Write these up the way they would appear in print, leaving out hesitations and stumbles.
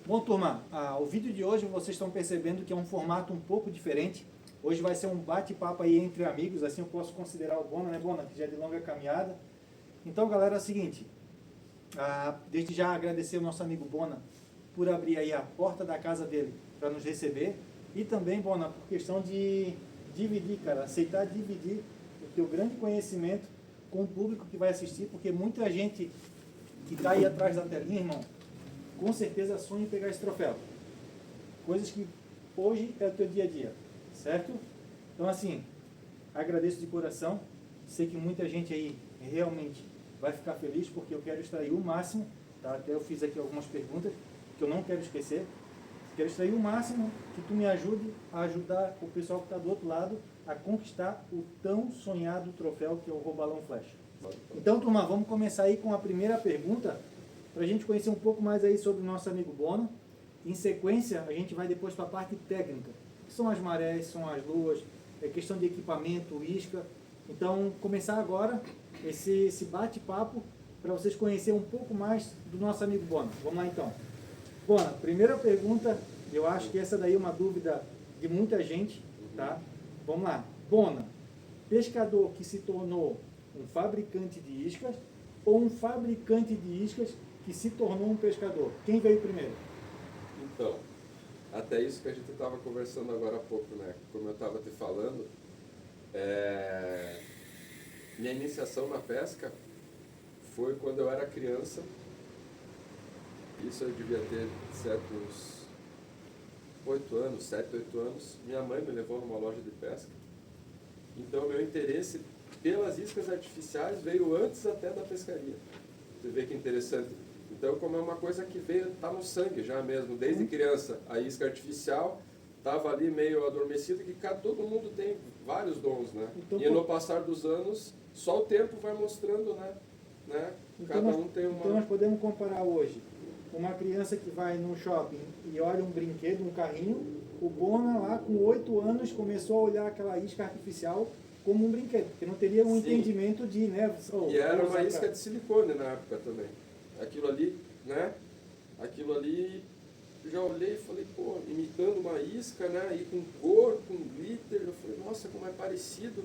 Bom, turma, o vídeo de hoje vocês estão percebendo que é um formato um pouco diferente. Hoje vai ser um bate-papo aí entre amigos, assim eu posso considerar o Bona, né, Bona? Que já é de longa caminhada. Então, galera, é o seguinte, desde já agradecer o nosso amigo Bona por abrir aí a porta da casa dele para nos receber. E também, Bona, por questão de dividir, cara, aceitar dividir o teu grande conhecimento com o público que vai assistir, porque muita gente que está aí atrás da telinha, irmão, com certeza sonha em pegar esse troféu. Coisas que hoje é o teu dia a dia, certo? Então, assim, agradeço de coração. Sei que muita gente aí realmente vai ficar feliz, porque eu quero extrair o máximo, tá? Até eu fiz aqui algumas perguntas que eu não quero esquecer. Quero extrair o máximo que tu me ajude a ajudar o pessoal que está do outro lado a conquistar o tão sonhado troféu que é o Robalão Flash. Então, turma, vamos começar aí com a primeira pergunta, para a gente conhecer um pouco mais aí sobre o nosso amigo Bona. Em sequência, a gente vai depois para a parte técnica, que são as marés, são as luas, é questão de equipamento, isca. Então, começar agora esse bate-papo para vocês conhecerem um pouco mais do nosso amigo Bona. Vamos lá então. Bona, primeira pergunta, eu acho que essa daí é uma dúvida de muita gente, tá? Vamos lá. Bona, pescador que se tornou um fabricante de iscas ou um fabricante de iscas que se tornou um pescador? Quem veio primeiro? Então, até isso que a gente estava conversando agora há pouco, né? Como eu estava te falando, minha iniciação na pesca foi quando eu era criança. Isso eu devia ter uns 8 anos, 7, 8 anos. Minha mãe me levou numa loja de pesca. Então, meu interesse pelas iscas artificiais veio antes até da pescaria. Você vê que interessante. Então, como é uma coisa que veio, está no sangue já mesmo, desde criança. A isca artificial estava ali meio adormecida, que todo mundo tem vários dons, né? Então, e no passar dos anos, só o tempo vai mostrando, né? Então Cada um tem uma... Então nós podemos comparar hoje uma criança que vai no shopping e olha um brinquedo, um carrinho, o Bona lá com 8 anos começou a olhar aquela isca artificial como um brinquedo, porque não teria um entendimento de, né? E era uma isca de silicone na época também. Aquilo ali, né? Aquilo ali, eu já olhei e falei, pô, imitando uma isca, né? E com cor, com glitter, eu falei, nossa, como é parecido.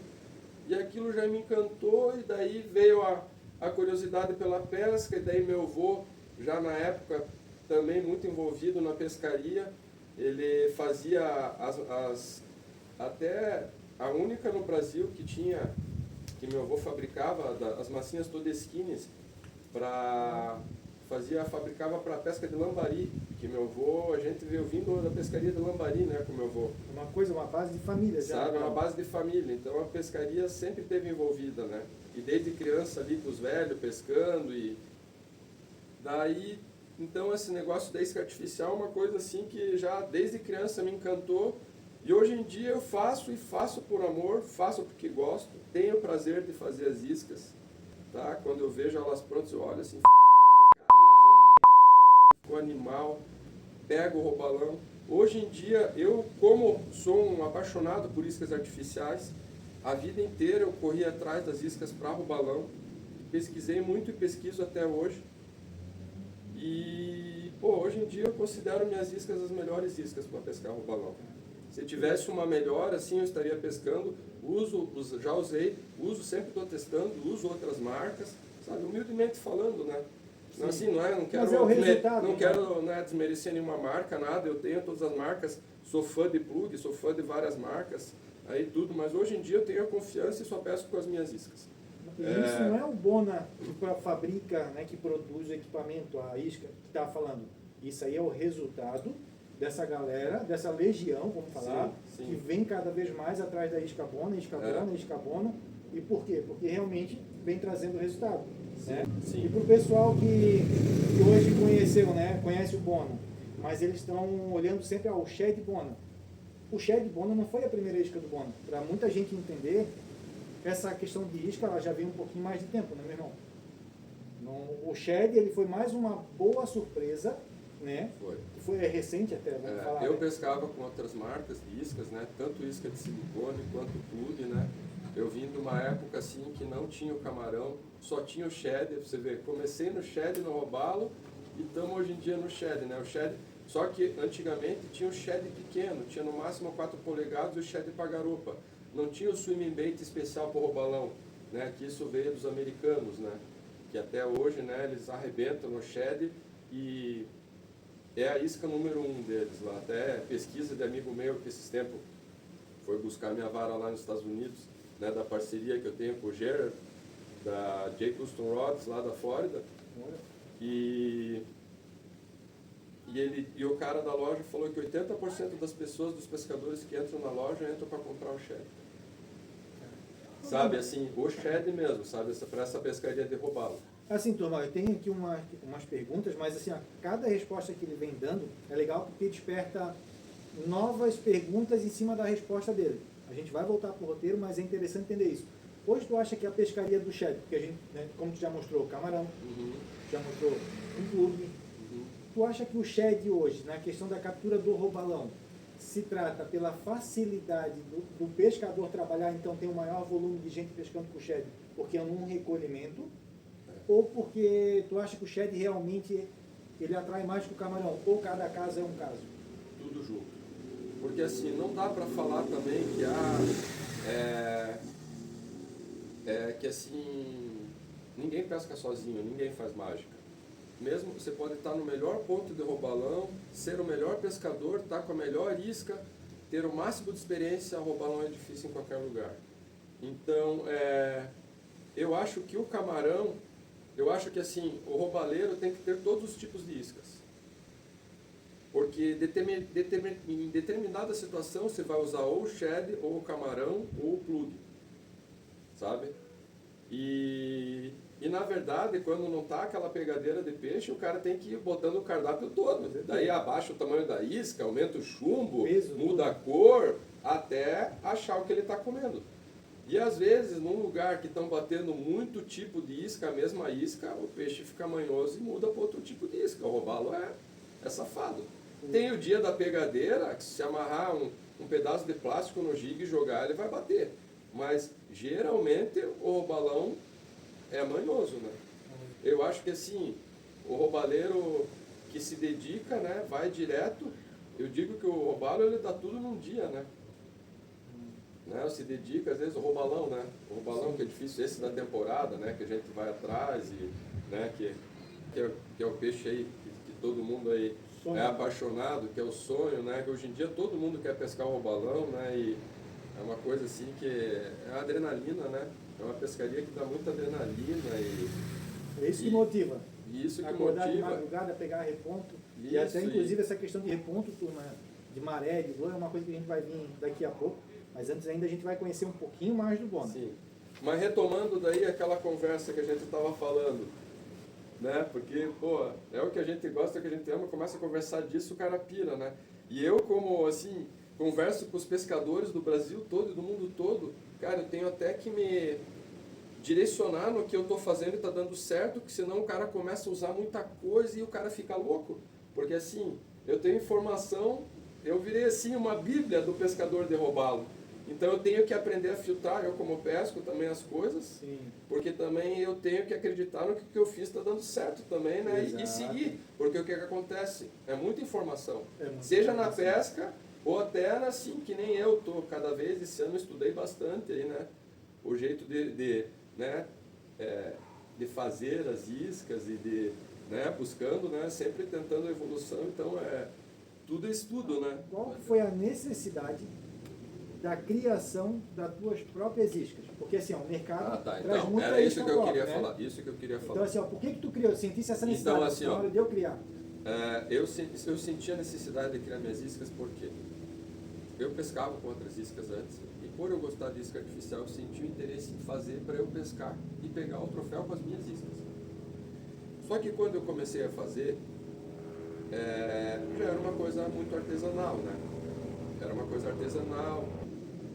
E aquilo já me encantou, e daí veio a curiosidade pela pesca, e daí meu avô, já na época, também muito envolvido na pescaria, ele fazia até a única no Brasil que meu avô fabricava, as massinhas Todeskines, fabricava para pesca de lambari, que meu avô, a gente veio vindo da pescaria de lambari, né, com meu avô. Uma base de família já. Sabe, uma base de família, então a pescaria sempre esteve envolvida, né, e desde criança ali com os velhos pescando, e daí, então esse negócio da isca artificial é uma coisa assim que já desde criança me encantou, e hoje em dia eu faço por amor, faço porque gosto, tenho o prazer de fazer as iscas, tá, quando eu vejo elas prontas eu olho assim, o animal, pego o robalão. Hoje em dia, eu, como sou um apaixonado por iscas artificiais, a vida inteira eu corri atrás das iscas para robalão, pesquisei muito e pesquiso até hoje. E, hoje em dia eu considero minhas iscas as melhores iscas para pescar robalão. Se tivesse uma melhor, assim, eu estaria pescando, já usei, sempre estou testando, uso outras marcas, sabe, humildemente falando, né? Não, assim, não quero desmerecer nenhuma marca, nada, eu tenho todas as marcas, sou fã de plug, sou fã de várias marcas, aí tudo, mas hoje em dia eu tenho a confiança e só pesco com as minhas iscas. E isso não é o Bona que fabrica, né, que produz o equipamento, a isca que estava falando. Isso aí é o resultado dessa galera, dessa legião, vamos falar, sim. Que vem cada vez mais atrás da isca Bona, isca Bona. E por quê? Porque realmente vem trazendo resultado. Né? Sim. E para o pessoal que hoje conheceu, né, conhece o Bona, mas eles estão olhando sempre ao Shed Bona. O Shed Bona não foi a primeira isca do Bona. Para muita gente entender, essa questão de isca ela já vem um pouquinho mais de tempo, né, meu irmão? O Shed ele foi mais uma boa surpresa, né? Foi recente até, vamos falar. Eu pescava com outras marcas de iscas, né? Tanto isca de silicone quanto plug, né? Eu vim de uma época assim que não tinha o camarão, só tinha o shed, você vê, comecei no shed, no robalo, e estamos hoje em dia no shed, né? O shed Só que antigamente tinha o shed pequeno, tinha no máximo 4 polegadas e o shed para garupa. Não tinha o swimming bait especial para o robalão, né? Que isso veio dos americanos, né? Que até hoje, né, eles arrebentam no shed e é a isca número 1 deles lá. Até pesquisa de amigo meu que esses tempos foi buscar minha vara lá nos Estados Unidos, né, da parceria que eu tenho com o Gerard, da J. Custom Rods lá da Flórida. E o cara da loja falou que 80% das pessoas, dos pescadores que entram na loja, entram para comprar o shed. Sabe, assim, o shed mesmo, sabe, para essa pescaria de robalo. Assim, turma, eu tenho aqui umas perguntas, mas assim, cada resposta que ele vem dando é legal porque desperta novas perguntas em cima da resposta dele. A gente vai voltar para o roteiro, mas é interessante entender isso. Hoje tu acha que a pescaria do shed, porque a gente, né, como tu já mostrou, camarão, já mostrou um plug, tu acha que o shed hoje, na questão da captura do robalão, se trata pela facilidade do pescador trabalhar, então tem um maior volume de gente pescando com o shed, porque é um recolhimento, ou porque tu acha que o shed realmente ele atrai mais que o camarão, ou cada caso é um caso? Tudo junto. Porque assim, não dá para falar também que que assim, ninguém pesca sozinho, ninguém faz mágica. Mesmo você pode estar no melhor ponto de robalão, ser o melhor pescador, estar com a melhor isca, ter o máximo de experiência, robalão é difícil em qualquer lugar. Então, eu acho que o camarão, eu acho que assim, o robaleiro tem que ter todos os tipos de iscas. Porque em determinada situação você vai usar ou o shed, ou o camarão, ou o plug. Sabe? E na verdade, quando não está aquela pegadeira de peixe, o cara tem que ir botando o cardápio todo. Daí abaixa o tamanho da isca, aumenta o chumbo, muda a cor, até achar o que ele está comendo. E às vezes, num lugar que estão batendo muito tipo de isca, a mesma isca, o peixe fica manhoso e muda para outro tipo de isca. O robalo é safado. Tem o dia da pegadeira, que se amarrar um pedaço de plástico no jig e jogar, ele vai bater. Mas geralmente o robalão é manhoso, né? Eu acho que assim, o robaleiro que se dedica, né, vai direto. Eu digo que o robalo ele dá tudo num dia, né? Se dedica, às vezes o robalão, né? O robalão que é difícil, esse da temporada, né? Que a gente vai atrás e, né? Que é o peixe aí que todo mundo aí é apaixonado, que é o sonho, né? Que hoje em dia todo mundo quer pescar o robalão, né? E é uma coisa assim que é adrenalina, né? É uma pescaria que dá muita adrenalina e... É isso que motiva. Isso que acordar motiva. de madrugada, pegar reponto. Isso, e até inclusive essa questão de reponto, turma, de maré, de lua, é uma coisa que a gente vai vir daqui a pouco. Mas antes ainda a gente vai conhecer um pouquinho mais do Bona. Sim. Mas retomando daí aquela conversa que a gente estava falando, né? Porque, pô, é o que a gente gosta, é o que a gente ama, começa a conversar disso, o cara pira, né? E eu, como, assim, converso com os pescadores do Brasil todo e do mundo todo, cara, eu tenho até que me direcionar no que eu estou fazendo e está dando certo, que senão o cara começa a usar muita coisa e o cara fica louco. Porque, assim, eu tenho informação, eu virei, assim, uma bíblia do pescador de robalo. Então eu tenho que aprender a filtrar, eu como pesco também as coisas, Sim. Porque também eu tenho que acreditar no que eu fiz está dando certo também, né? E seguir, porque o que acontece? É muita informação. Seja na pesca ou até assim, que nem eu estou cada vez, esse ano eu estudei bastante aí, né? O jeito de fazer as iscas e né? Buscando, né? Sempre tentando a evolução, então tudo é estudo, né? Qual foi a necessidade da criação das tuas próprias iscas? Porque assim, o mercado traz então, muita era isso isca que eu própria, queria né? falar. Isso que eu queria falar. Então assim, por que tu criou? Sentisse essa necessidade Então, assim, na hora de eu criar? Eu senti a necessidade de criar minhas iscas porque eu pescava com outras iscas antes e por eu gostar de isca artificial eu senti o interesse em fazer para eu pescar e pegar o troféu com as minhas iscas. Só que quando eu comecei a fazer, já era uma coisa muito artesanal, né? Era uma coisa artesanal.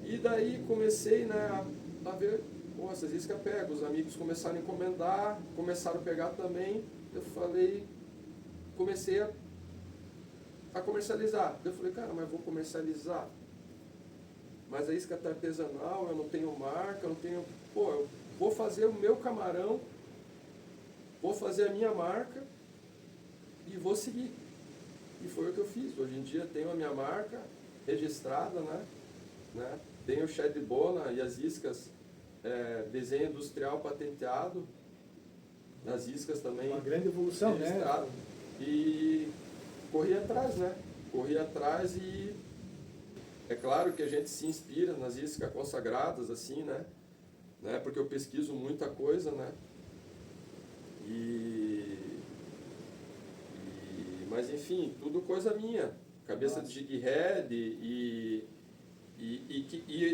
E daí comecei, né, a ver, pô, essas iscas pegam, os amigos começaram a encomendar, começaram a pegar também. Eu falei, comecei a comercializar. Eu falei, cara, mas vou comercializar. Mas a isca está artesanal, eu não tenho marca, eu não tenho... Pô, eu vou fazer o meu camarão, vou fazer a minha marca e vou seguir. E foi o que eu fiz. Hoje em dia tenho a minha marca registrada, né? Tenho o shed bona e as iscas, desenho industrial patenteado, as iscas também. Uma grande evolução, registrado. né? E corri atrás, né? Corri atrás e é claro que a gente se inspira nas iscas consagradas, assim, né? Porque eu pesquiso muita coisa, né? Mas enfim, tudo coisa minha. Cabeça de jig head e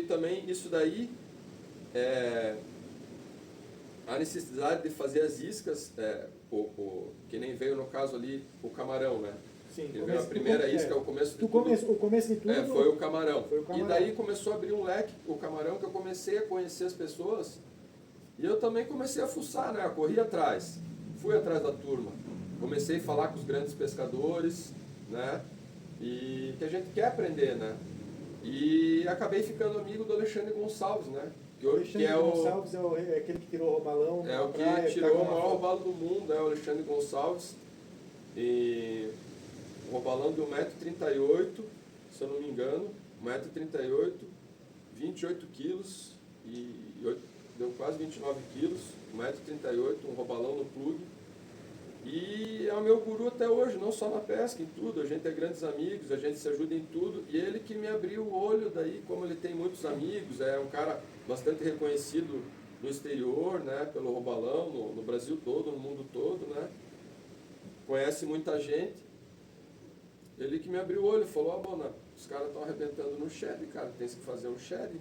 também isso daí, a necessidade de fazer as iscas, que nem veio no caso ali o camarão, né? Sim, Ele veio a primeira isca, o começo de tudo. O começo de tudo foi o camarão. Foi o camarão. E daí começou a abrir um leque, o camarão, que eu comecei a conhecer as pessoas. E eu também comecei a fuçar, né? Eu corri atrás, fui atrás da turma. Comecei a falar com os grandes pescadores, né? E que a gente quer aprender, né? E acabei ficando amigo do Alexandre Gonçalves, né? Alexandre Gonçalves é aquele que tirou o robalão. É o que tirou o maior robalo do mundo, o Alexandre Gonçalves. E um robalão de 1,38 m, se eu não me engano, 1,38 m, 28 quilos e deu quase 29 quilos, 1,38 m, um robalão no plug. E é o meu guru até hoje, não só na pesca, em tudo. A gente é grandes amigos, a gente se ajuda em tudo. E ele que me abriu o olho daí, como ele tem muitos amigos, é um cara bastante reconhecido no exterior, né, pelo robalão, no Brasil todo, no mundo todo, né. Conhece muita gente. Ele que me abriu o olho, falou, Bona, os caras estão arrebentando no shed, cara, tem que fazer um shed.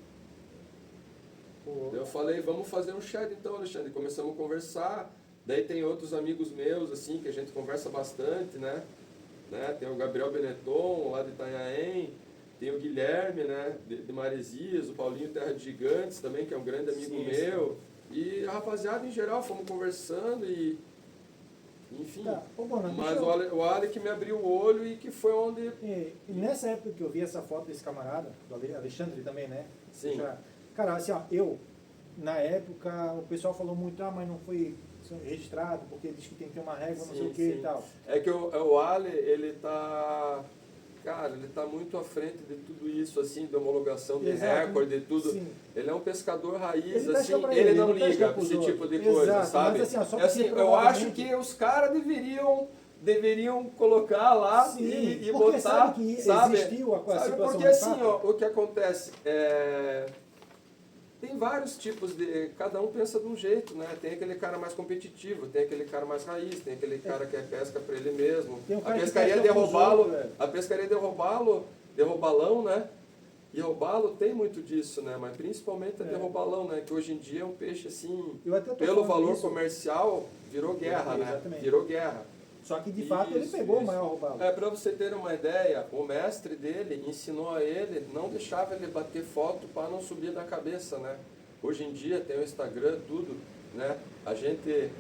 Eu falei, vamos fazer um shed então, Alexandre. Começamos a conversar. Daí tem outros amigos meus, assim, que a gente conversa bastante, né? Tem o Gabriel Benetton, lá de Itanhaém, tem o Guilherme, né, de Maresias, o Paulinho Terra de Gigantes também, que é um grande amigo meu. E a rapaziada, em geral, fomos conversando e... Enfim, mas o Ale que me abriu o olho e que foi onde... E nessa época que eu vi essa foto desse camarada, do Alexandre também, né? Sim. Cara, assim, ó, na época, o pessoal falou muito, mas não foi registrado, porque diz que tem que ter uma regra, não sei o que e tal. É que o Ale, ele tá muito à frente de tudo isso, assim, de homologação de recorde, de tudo. Sim. Ele é um pescador raiz, assim, ele não liga para esse tipo de coisa, sabe? Mas, assim, eu acho que os caras deveriam colocar lá e botar, sabe? Que existiu a situação porque assim, o que acontece tem vários tipos de... Cada um pensa de um jeito, né? Tem aquele cara mais competitivo, tem aquele cara mais raiz, tem aquele cara que pesca para ele mesmo. A pescaria de robalão, né? E robalo tem muito disso, né? Mas principalmente a de robalão, né? Que hoje em dia é um peixe, assim, pelo valor comercial, virou guerra, né? Exatamente. Virou guerra. Só que de fato ele pegou o maior robalo. Para você ter uma ideia, o mestre dele ensinou a ele, não deixava ele bater foto para não subir da cabeça, né? Hoje em dia tem o Instagram, tudo, né? A gente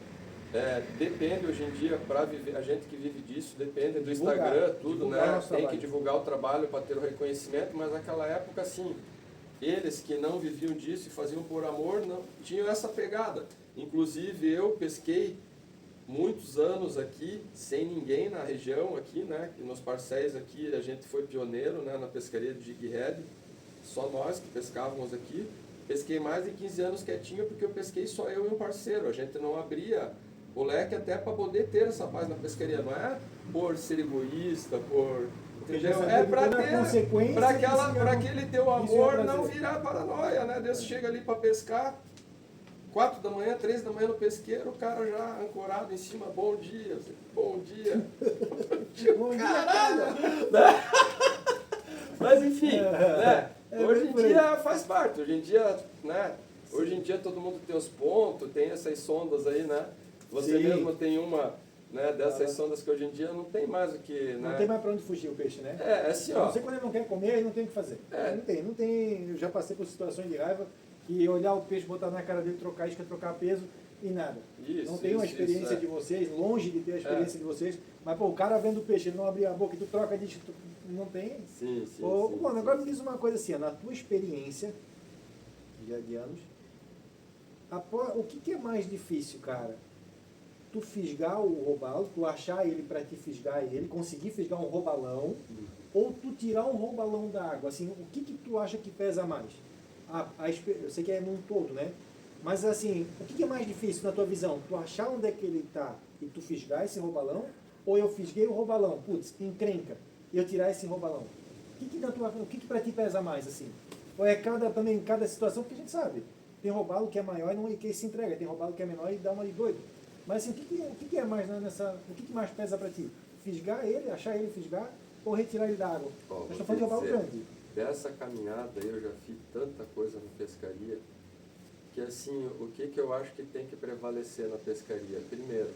depende hoje em dia, para viver, a gente que vive disso, depende do Instagram, tudo, né? Tem que divulgar o trabalho para ter o reconhecimento, mas naquela época, assim, eles que não viviam disso e faziam por amor, não tinham essa pegada. Inclusive eu pesquei muitos anos aqui, sem ninguém na região aqui, né? E nos parcéis aqui a gente foi pioneiro, né, na pescaria de jig head, só nós que pescávamos aqui. Pesquei mais de 15 anos quietinho, porque eu pesquei só eu e um parceiro. A gente não abria o leque até para poder ter essa paz na pescaria. Não é por ser egoísta, entendeu? É para aquele teu amor não virar paranoia, né? Deus chega ali para pescar, 4 da manhã, 3 da manhã no pesqueiro, o cara já ancorado em cima, bom dia, bom dia. Caralho! Mas enfim, né? Hoje em dia faz parte, hoje em dia, né? Hoje em dia todo mundo tem os pontos, tem essas sondas aí, né? Você mesmo tem uma, né, dessas sondas que hoje em dia não tem mais o que, né? Não tem mais para onde fugir o peixe, né? Assim, ó. Não sei quando ele não quer comer, ele não tem o que fazer. Não tem. Eu já passei por situações de raiva que olhar o peixe, botar na cara dele, trocar isca, trocar peso e nada. Não tem uma experiência de vocês, longe de ter a experiência de vocês, mas pô, o cara vendo o peixe, ele não abrir a boca e tu troca disso, não tem. Mano, agora me diz uma coisa assim, na tua experiência de anos, o que é mais difícil, cara? tu fisgar o robalo, tu achar ele para te fisgar ele, conseguir fisgar um robalão, ou tu tirar um robalão da água? Assim, o que tu acha que pesa mais? Eu sei que é num todo, né? Mas assim, o que é mais difícil na tua visão? Tu achar onde é que ele está e tu fisgar esse robalão? Ou eu fisguei o robalão, putz, encrenca, e eu tirar esse robalão? O que para ti pesa mais, assim? Ou é cada situação, porque a gente sabe, tem robalo que é maior e não que se entrega, tem robalo que é menor e dá uma de doido. Mas assim, o que é mais o que mais pesa para ti? Fisgar ele, achar ele fisgar, ou retirar ele da água? Nós estamos falando de robalo grande. Dessa caminhada eu já fiz tanta coisa na pescaria, que assim, o que eu acho que tem que prevalecer na pescaria? Primeiro,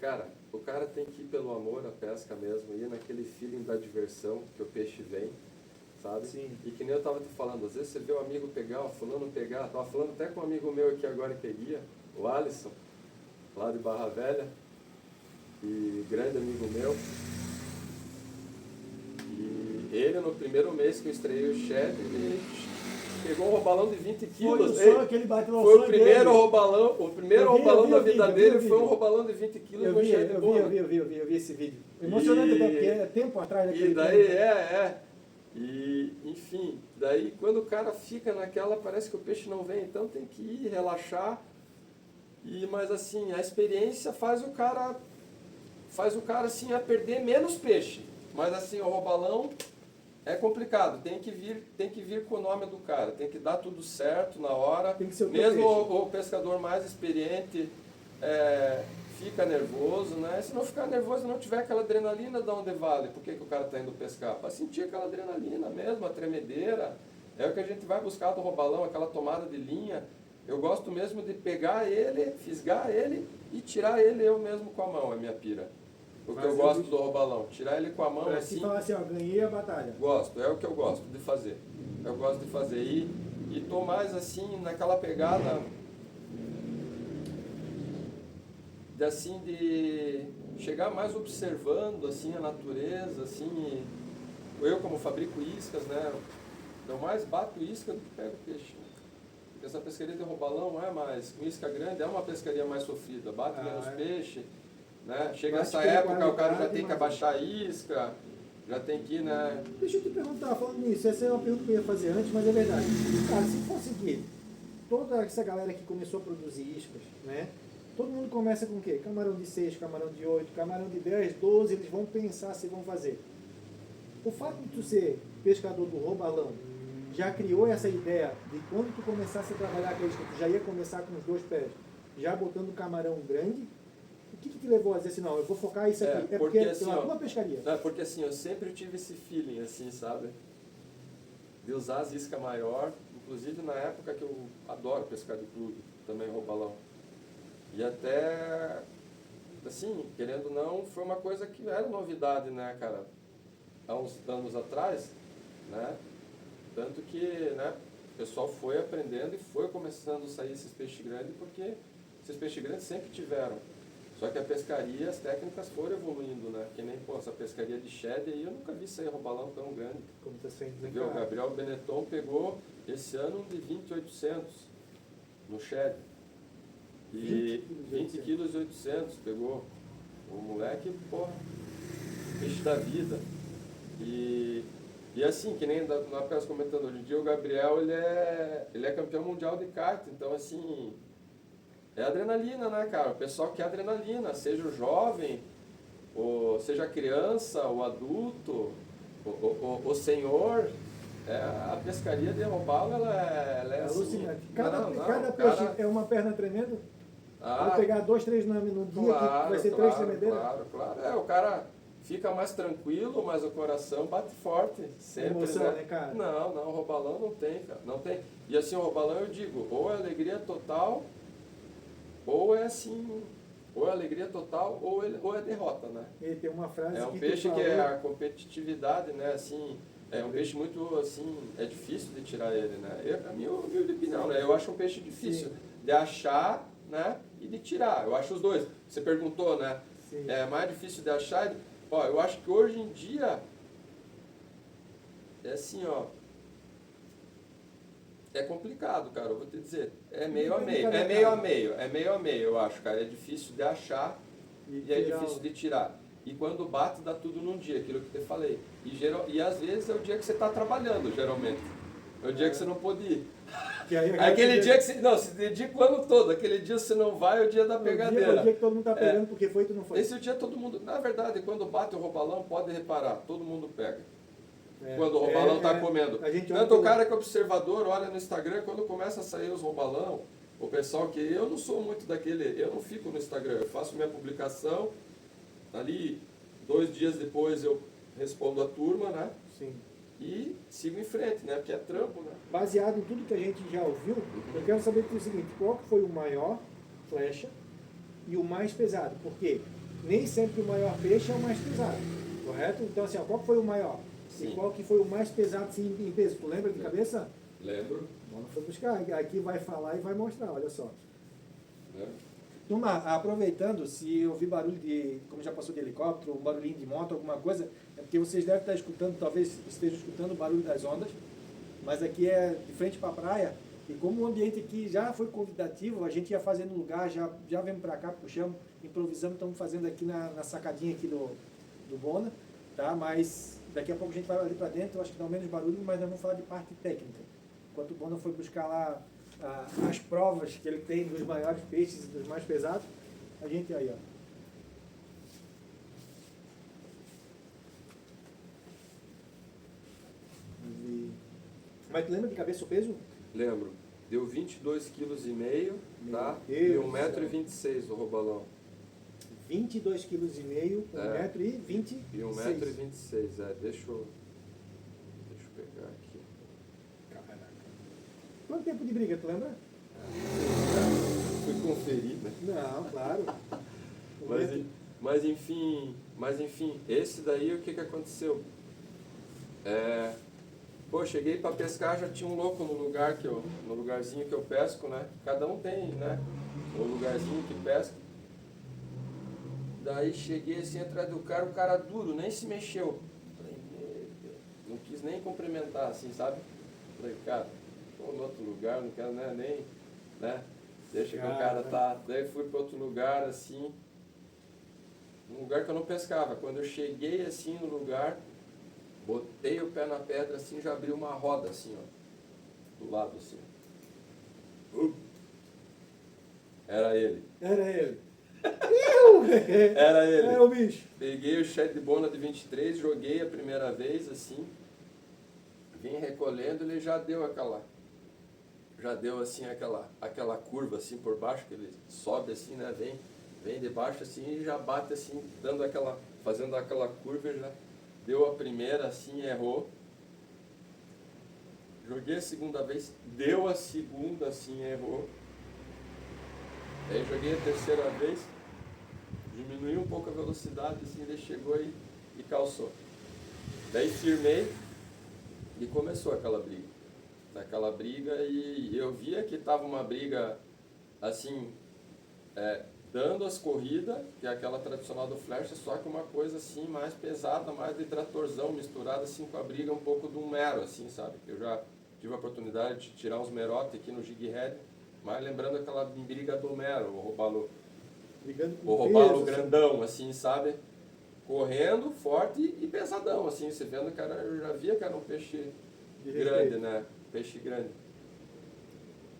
cara, o cara tem que ir pelo amor à pesca mesmo, ir naquele feeling da diversão que o peixe vem, sabe? Sim. E que nem eu estava te falando, às vezes você vê um amigo pegar, o fulano pegar, estava falando até com um amigo meu aqui agora que guia, o Alisson, lá de Barra Velha, e grande amigo meu. E ele, no primeiro mês que eu estreiei o Shed, ele pegou um robalão de 20 quilos. Foi o primeiro robalão da vida dele, foi um robalão de 20 quilos no Shed Bona. Eu vi esse vídeo. Emocionante até, porque é tempo atrás. E daí, E, enfim, daí quando o cara fica naquela, parece que o peixe não vem, então tem que ir, relaxar. Mas assim, a experiência faz o cara assim, a perder menos peixe. Mas assim, o robalão é complicado, tem que vir com o nome do cara, tem que dar tudo certo na hora. Tem que ser mesmo o pescador mais experiente fica nervoso, né? Se não ficar nervoso e não tiver aquela adrenalina, de onde vale? Por que o cara está indo pescar? Para sentir aquela adrenalina mesmo, a tremedeira. É o que a gente vai buscar do robalão, aquela tomada de linha. Eu gosto mesmo de pegar ele, fisgar ele e tirar ele eu mesmo com a mão, é minha pira. O que eu gosto do robalão, tirar ele com a mão assim. Falar assim, ó, ganhei a batalha. Gosto, é o que eu gosto de fazer. Eu gosto de fazer. E tô mais assim, naquela pegada de chegar mais observando assim a natureza, assim. Eu como fabrico iscas, né? Eu mais bato isca do que pego peixe. Porque essa pescaria de robalão não é mais, com isca grande é uma pescaria mais sofrida, bate menos peixe, né? Chega essa época, o cara já tem que abaixar a isca, já tem que ir, né? Deixa eu te perguntar, falando nisso, essa é uma pergunta que eu ia fazer antes, mas é verdade. Cara, se for seguir, toda essa galera que começou a produzir iscas, né? Todo mundo começa com o quê? Camarão de 6, camarão de 8, camarão de 10, 12, eles vão pensar se vão fazer. O fato de tu ser pescador do robalão, já criou essa ideia de quando tu começasse a trabalhar com a isca, tu já ia começar com os 2 pés, já botando camarão grande? O que te levou a dizer assim, não, eu vou focar isso aqui? Porque assim, pela tua pescaria. Porque assim, eu sempre tive esse feeling, assim, sabe? De usar as iscas maior, inclusive na época que eu adoro pescar de plug, também robalão. E até, assim, querendo ou não, foi uma coisa que era novidade, né, cara? Há uns anos atrás, né? Tanto que, né, o pessoal foi aprendendo e foi começando a sair esses peixes grandes, porque esses peixes grandes sempre tiveram. Só que a pescaria, as técnicas foram evoluindo, né? Que nem, pô, essa pescaria de shed aí, eu nunca vi sair robalão tão grande. Como tá sendo, né, o Gabriel Benetton pegou esse ano de 20.800 no shed. E 20,8 kg pegou. O moleque, porra, peixe da vida. E assim, que nem na peça comentando, hoje em dia o Gabriel, ele é campeão mundial de kart, então assim, é adrenalina, né, cara? O pessoal quer adrenalina, seja o jovem, ou seja a criança, o adulto, o senhor. A pescaria de robalo, ela é alucinante. Assim, cada peixe cara... é uma perna tremenda? Vou pegar 2, 3 no dia, claro, que vai ser 3 tremedeiras? Claro. O cara fica mais tranquilo, mas o coração bate forte. Sempre, emoção, né, cara? Não, o robalão não tem, cara. Não tem. E assim, o robalão eu digo, ou é alegria total, ou é assim, ou é alegria total, ou é derrota, né? E tem uma frase é um peixe que é a competitividade, né, assim, é um peixe muito, assim, é difícil de tirar ele, né? A minha humilde opinião, né? Eu acho um peixe difícil de achar, né, e de tirar. Eu acho os dois. Você perguntou, né? Sim. É mais difícil de achar. Ó, eu acho que hoje em dia é assim, ó. É complicado, cara, eu vou te dizer. É Não meio a depende de meio, cada é meio a cara. meio, é meio a meio, eu acho, cara. É difícil de achar E e é tirar difícil o- de tirar. E quando bate, dá tudo num dia, aquilo que eu te falei. E às vezes é o dia que você está trabalhando, geralmente. É o dia que você não pode ir. Que aí, Aquele dia que você. Não, você dedica o ano todo. Aquele dia você não vai, é o dia da o pegadeira. dia que todo mundo tá É. pegando porque foi e tu não foi. Esse é o dia todo mundo. Na verdade, quando bate o roubalão, pode reparar, todo mundo pega. É, Quando o roubalão está é, comendo. a gente olha Tanto o pelo- cara que é observador, olha no Instagram, quando começa a sair os roubalão, o pessoal que. Eu não sou muito daquele. Eu não fico no Instagram, eu faço minha publicação, ali 2 dias depois eu respondo a turma, né? Sim. E sigo em frente, né? Porque é trampo, né? Baseado em tudo que a gente já ouviu, eu quero saber o seguinte, qual que foi o maior flecha e o mais pesado? Porque nem sempre o maior peixe é o mais pesado, correto? Então assim, ó, qual que foi o maior? Sim. E qual que foi o mais pesado assim, em peso? Tu lembra de cabeça? Lembro. Vamos foi buscar, aqui vai falar e vai mostrar, olha só. Né? Turma, aproveitando, se ouvir barulho de, como já passou de helicóptero, um barulhinho de moto, alguma coisa, é porque vocês devem estar escutando, talvez estejam escutando o barulho das ondas, mas aqui é de frente para a praia, e como o ambiente aqui já foi convidativo, a gente ia fazer no lugar, já vemos para cá, puxamos, improvisamos, estamos fazendo aqui na sacadinha aqui do Bona, tá? Mas daqui a pouco a gente vai ali para dentro, eu acho que dá menos barulho, mas nós vamos falar de parte técnica. Enquanto o Bona foi buscar lá as provas que ele tem dos maiores peixes e dos mais pesados, a gente aí, ó. Mas tu lembra de cabeça o peso? Lembro. Deu 22,5 kg, tá? Meu E Deus 1,26 m o roubalão. 22,5 kg, 1,26 m. E 1,26 m, deixa eu pegar aqui. Caraca. Quanto tempo de briga, tu lembra? Fui conferir, né? Não, claro. Mas enfim, esse daí o que aconteceu? Pô, cheguei para pescar, já tinha um louco no lugarzinho que eu pesco, né? Cada um tem, né? O lugarzinho que pesca. Daí cheguei assim atrás do cara, o cara duro, nem se mexeu. Falei, meu Deus, não quis nem cumprimentar, assim, sabe? Falei, cara, tô no outro lugar, não quero nem, né? Deixa que o cara tá. Daí fui para outro lugar, assim, um lugar que eu não pescava. Quando eu cheguei assim no lugar, botei o pé na pedra assim, já abriu uma roda assim, ó, do lado assim. Era ele. Era ele. Era ele. É o bicho. Peguei o Shed Bona de 23, joguei a primeira vez assim, vim recolhendo, ele já deu assim aquela curva assim por baixo, que ele sobe assim, né, vem de baixo assim e já bate assim, fazendo aquela curva, já deu a primeira assim, errou. Joguei a segunda vez, deu a segunda assim, errou. Aí joguei a terceira vez, diminuí um pouco a velocidade, assim, ele chegou e calçou. Daí firmei e começou aquela briga. E eu via que estava uma briga, assim, dando as corridas, que é aquela tradicional do flecha, só que uma coisa assim, mais pesada, mais de tratorzão, misturada assim com a briga um pouco de um mero, assim, sabe? Eu já tive a oportunidade de tirar uns merotes aqui no jig head, mas lembrando aquela briga do mero, o robalo grandão, assim, sabe? Correndo, forte e pesadão, assim, você vendo, cara, eu já via que era um peixe grande, né? Peixe grande.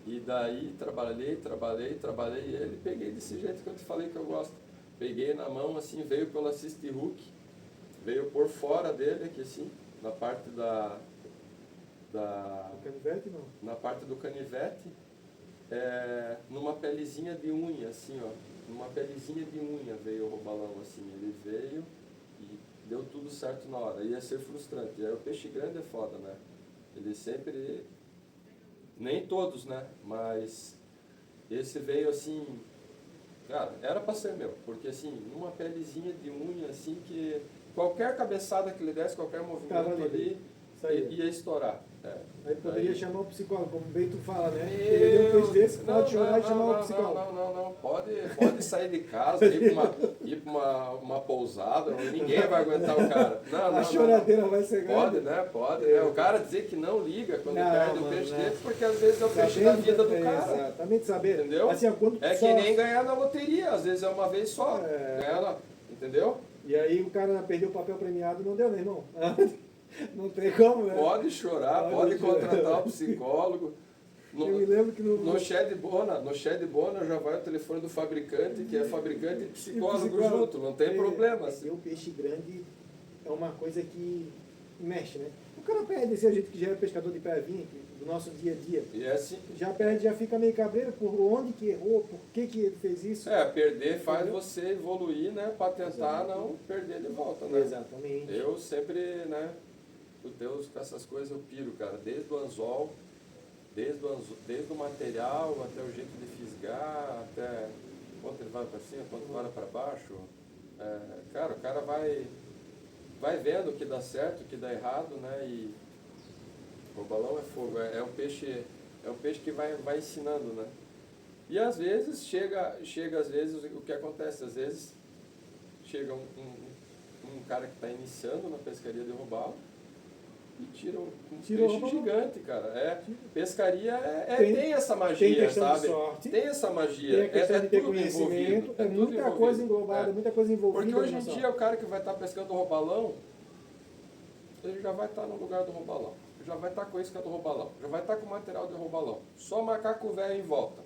E daí trabalhei ele, peguei desse jeito que eu te falei que eu gosto. Peguei na mão, assim, veio pelo assist hook, veio por fora dele, aqui assim, na parte Canivete não? na parte do canivete, numa pelezinha de unha, assim, ó. Numa pelezinha de unha veio o robalão, assim. Ele veio e deu tudo certo na hora. Ia ser frustrante. Aí o peixe grande é foda, né? Ele sempre... Nem todos, né? Mas esse veio assim... Cara, era pra ser meu. Porque assim, numa pelezinha de unha, assim, que... Qualquer cabeçada que ele desse, qualquer movimento ali, ia estourar. Aí poderia chamar o psicólogo, como bem tu fala, né? Meu, Perder um peixe desse, pode chorar e chamar o psicólogo. Não. Pode sair de casa, ir para uma pousada, ninguém vai aguentar o cara. A choradeira vai ser grande. Pode. O cara dizer que não liga quando perde o peixe dele, porque às vezes é o peixe da vida do cara. Exatamente, saber. Entendeu? Assim, que nem ganhar na loteria, às vezes é uma vez só. Entendeu? E aí o cara perdeu o papel premiado, não deu, né, irmão? Não tem como, né? Pode chorar, pode contratar o psicólogo. Eu me lembro que no Shed Bona já vai o telefone do fabricante, que é fabricante e psicólogo junto, não tem problema. E o peixe grande é uma coisa que mexe, né? O cara perde desse jeito que já é pescador de pé-vinho, do nosso dia a dia. E é assim. Já perde, já fica meio cabreiro por onde que errou, por que ele fez isso. Perder faz você evoluir, né? Para tentar não perder de volta, né? Exatamente. Eu sempre, né? Deus, com essas coisas eu piro, cara. Desde o anzol, desde o material, até o jeito de fisgar, até quanto ele vai para cima, quanto vai para baixo. Cara, o cara vai vendo o que dá certo, o que dá errado, né? E o balão é fogo, é um peixe que vai ensinando, né? E às vezes chega às vezes o que acontece, às vezes chega um cara que está iniciando na pescaria de robalo e tira um peixe gigante, cara. Pescaria tem essa magia, tem questão sabe? de sorte, tem essa magia. Tem a questão de ter tudo conhecimento, envolvido, é muita envolvido. coisa englobada, muita coisa envolvida. Porque hoje em dia o cara que vai estar pescando robalão, ele já vai estar no lugar do robalão, já vai estar com a isca do robalão, já vai estar com o material de robalão. Só macaco velho em volta.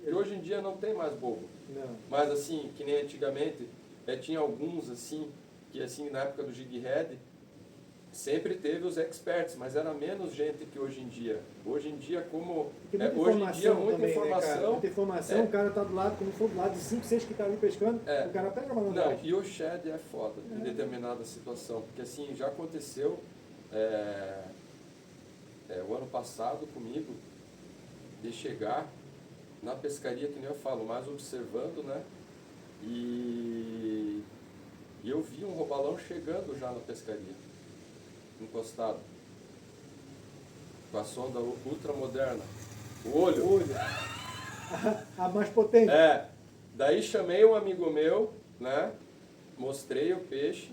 E hoje em dia não tem mais bobo. Não. Mas assim, que nem antigamente, tinha alguns assim, que assim na época do Jig Head, sempre teve os experts, mas era menos gente que hoje em dia. Hoje em dia, como... hoje em dia, muita também, informação... Né, cara? Muita informação, o cara tá do lado, como for do lado de 5, 6 que tá ali pescando, o cara pega a malandragem. Não, e o shed é foda em determinada situação, porque assim, já aconteceu o ano passado comigo, de chegar na pescaria, que nem eu falo, mais observando, né? E eu vi um robalão chegando já na pescaria, encostado, com a sonda ultra moderna, o olho. A mais potente. Daí chamei um amigo meu, né? Mostrei o peixe.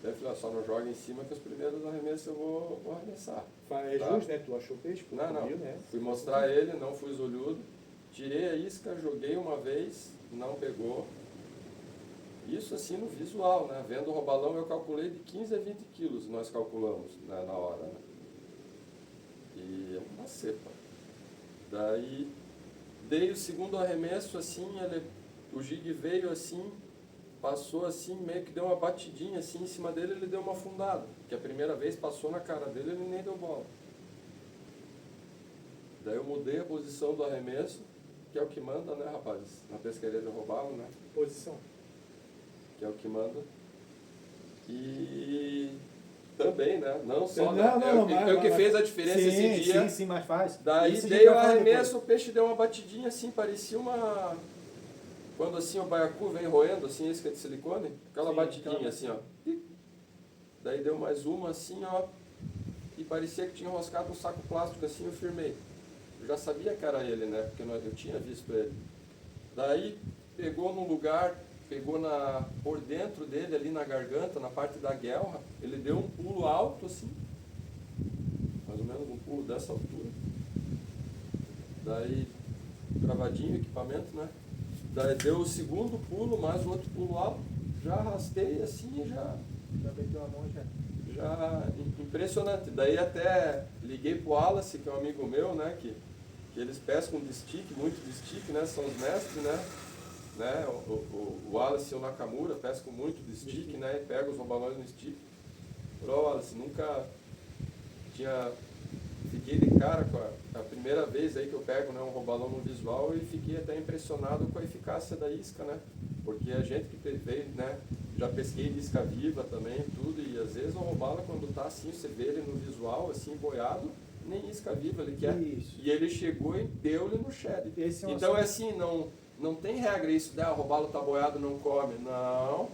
Daí falei, só não joga em cima que os primeiros arremessos eu vou arremessar. É justo, né? Tu achou peixe? Não. Viu, né? Fui mostrar ele, não fui zolhudo. Tirei a isca, joguei uma vez, não pegou. Isso assim no visual, né? Vendo o robalão eu calculei de 15 a 20 quilos, nós calculamos, né, na hora, né? E é uma cepa. Daí dei o segundo arremesso assim, o jig veio assim, passou assim, meio que deu uma batidinha assim em cima dele, ele deu uma afundada. Que a primeira vez passou na cara dele, ele nem deu bola. Daí eu mudei a posição do arremesso, que é o que manda, né, rapazes? Na pescaria de robalo, né? Posição. Que é o que manda. E também, né? Não só, o que fez a diferença esse dia. Sim, mas faz. Daí dei o arremesso, o peixe deu uma batidinha assim, parecia uma... Quando assim o baiacu vem roendo, assim, isca de silicone, aquela batidinha assim, ó. Daí deu mais uma assim, ó. E parecia que tinha enroscado um saco plástico assim, eu firmei. Eu já sabia que era ele, né? Porque eu tinha visto ele. Daí pegou num lugar, pegou por dentro dele, ali na garganta, na parte da guelra, ele deu um pulo alto assim, mais ou menos um pulo dessa altura. Daí, travadinho o equipamento, né? Daí deu o segundo pulo, mais o outro pulo alto, já arrastei assim e já meteu a mão já impressionante. Daí até liguei pro Wallace, que é um amigo meu, né? Que eles pescam de stick, muito de stick, né? São os mestres, né? O Wallace e o Nakamura pescam muito de stick, né? E pegam os robalões no stick. Falei, Wallace, nunca fiquei de cara com a primeira vez aí que eu pego, né, um robalão no visual, e fiquei até impressionado com a eficácia da isca, né? Porque a gente que veio, né? Já pesquei de isca viva também, tudo, e às vezes o robalo, quando tá assim, você vê ele no visual, assim, boiado, nem isca viva ele quer. Isso. E ele chegou e deu-lhe no shed. Então é assim, não tem regra isso, o robalo tá boiado, não come. Não,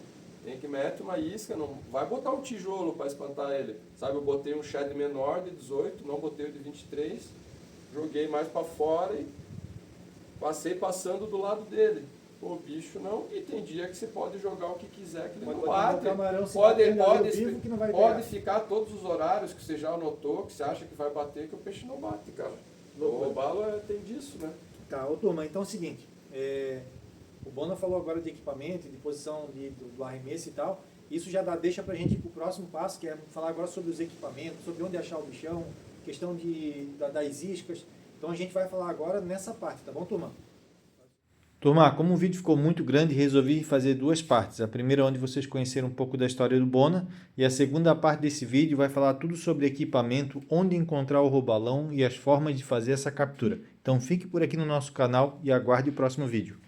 Tem que meter uma isca, não vai botar um tijolo para espantar ele. Sabe, eu botei um shed menor de 18, não botei o de 23, joguei mais para fora e passei passando do lado dele. O bicho não, e tem dia que você pode jogar o que quiser, que ele não bate. Pode ficar todos os horários que você já anotou, que você acha que vai bater, que o peixe não bate, cara. O robalo tem disso, né? Tá, ô turma, então é o seguinte, o Bona falou agora de equipamento, de posição do arremesso e tal, isso já deixa pra gente ir pro próximo passo, que é falar agora sobre os equipamentos, sobre onde achar o bichão, questão das iscas. Então a gente vai falar agora nessa parte, tá bom, turma? Turma, como o vídeo ficou muito grande, resolvi fazer duas partes. A primeira onde vocês conheceram um pouco da história do Bona, e a segunda parte desse vídeo vai falar tudo sobre equipamento, onde encontrar o robalão e as formas de fazer essa captura. Então fique por aqui no nosso canal e aguarde o próximo vídeo.